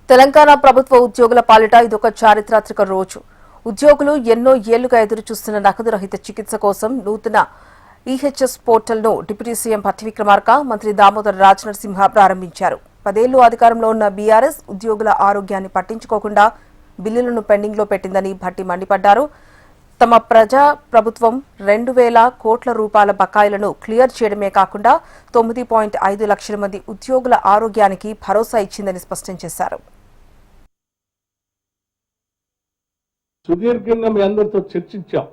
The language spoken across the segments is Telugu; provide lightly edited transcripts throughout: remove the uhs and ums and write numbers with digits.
తెలంగాణ ప్రభుత్వ ఉద్యోగుల పాలిట ఇదొక చారిత్రాత్మక రోజు. ఉద్యోగులు ఎన్నో ఏళ్లుగా ఎదురుచూస్తున్న నగదు రహిత చికిత్స కోసం నూతన ఈహెచ్ఎస్ పోర్టల్ను డిప్యూటీ సీఎం భట్టి విక్రమార్క, మంత్రి దామోదర రాజనరసింహ ప్రారంభించారు. 10 ఏళ్లు అధికారంలో ఉన్న బీఆర్ఎస్ ఉద్యోగుల ఆరోగ్యాన్ని పట్టించుకోకుండా బిల్లులను పెండింగ్లో పెట్టిందని భట్టి మండిపడ్డారు. తమ ప్రజా ప్రభుత్వం 2,000 కోట్ల రూపాయల బకాయిలను క్లియర్ చేయడమే కాకుండా 9.5 లక్షల మంది ఉద్యోగుల ఆరోగ్యానికి భరోసా ఇచ్చిందని స్పష్టం చేశారు. సుదీర్ఘంగా మీ అందరితో చర్చించాం.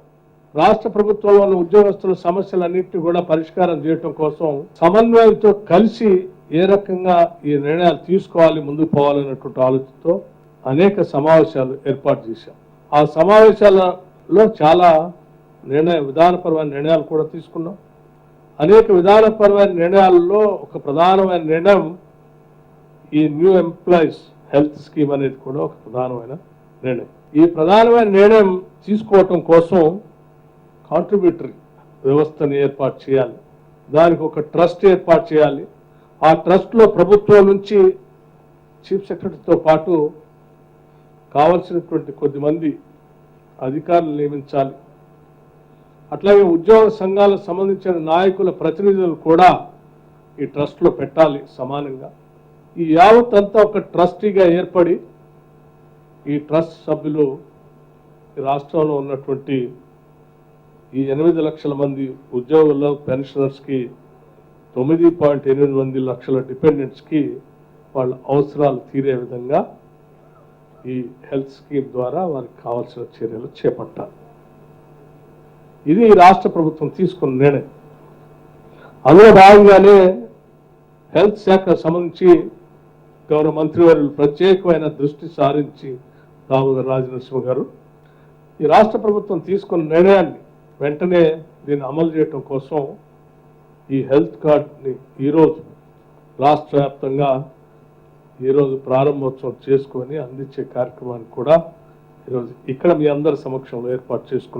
రాష్ట్ర ప్రభుత్వంలో ఉన్న ఉద్యోగస్తుల సమస్యలన్నింటినీ కూడా పరిష్కారం చేయడం కోసం సమన్వయంతో కలిసి ఏ రకంగా ఈ నిర్ణయాలు తీసుకోవాలి, ముందుకు పోవాలన్నటువంటి ఆలోచనతో అనేక సమావేశాలు ఏర్పాటు చేశాం. ఆ సమావేశాలలో చాలా విధానపరమైన నిర్ణయాలు కూడా తీసుకున్నాం. అనేక విధానపరమైన నిర్ణయాలలో ఒక ప్రధానమైన నిర్ణయం ఈ న్యూ ఎంప్లాయీస్ హెల్త్ స్కీమ్ అనేది కూడా ఒక ప్రధానమైన నిర్ణయం. ఈ ప్రధానమైన నిర్ణయం తీసుకోవటం కోసం కాంట్రిబ్యూటరీ వ్యవస్థను ఏర్పాటు చేయాలి. దానికి ఒక ట్రస్ట్ ఏర్పాటు చేయాలి. ఆ ట్రస్ట్లో ప్రభుత్వం నుంచి చీఫ్ సెక్రటరీతో పాటు కావలసినటువంటి కొద్దిమంది అధికారులు నియమించాలి. అట్లాగే ఉద్యోగ సంఘాలకు సంబంధించిన నాయకుల ప్రతినిధులు కూడా ఈ ట్రస్ట్లో పెట్టాలి సమానంగా. ఈ యావత్ అంతా ఒక ట్రస్టీగా ఏర్పడి ఈ ట్రస్ట్ సభ్యులు రాష్ట్రంలో ఉన్నటువంటి ఈ 8 లక్షల మంది ఉద్యోగుల్లో పెన్షనర్స్కి 9.8 లక్షల డిపెండెంట్స్కి వాళ్ళ అవసరాలు తీరే విధంగా ఈ హెల్త్ స్కీమ్ ద్వారా వారికి కావాల్సిన చర్యలు చేపట్టాలి. ఇది రాష్ట్ర ప్రభుత్వం తీసుకున్న నిర్ణయం. అందులో భాగంగానే హెల్త్ శాఖకు సంబంధించి గౌరవ మంత్రివర్యులు ప్రత్యేకమైన దృష్టి సారించి దామోదర రాజనరసింహ గారు ఈ రాష్ట్ర ప్రభుత్వం తీసుకున్న నిర్ణయాన్ని వెంటనే దీన్ని అమలు చేయడం కోసం ఈ హెల్త్ కార్డ్ని ఈరోజు రాష్ట్ర వ్యాప్తంగా ఈరోజు ప్రారంభోత్సవం చేసుకొని అందించే కార్యక్రమాన్ని కూడా ఈరోజు ఇక్కడ మీ అందరి సమక్షంలో ఏర్పాటు చేసుకున్నాం.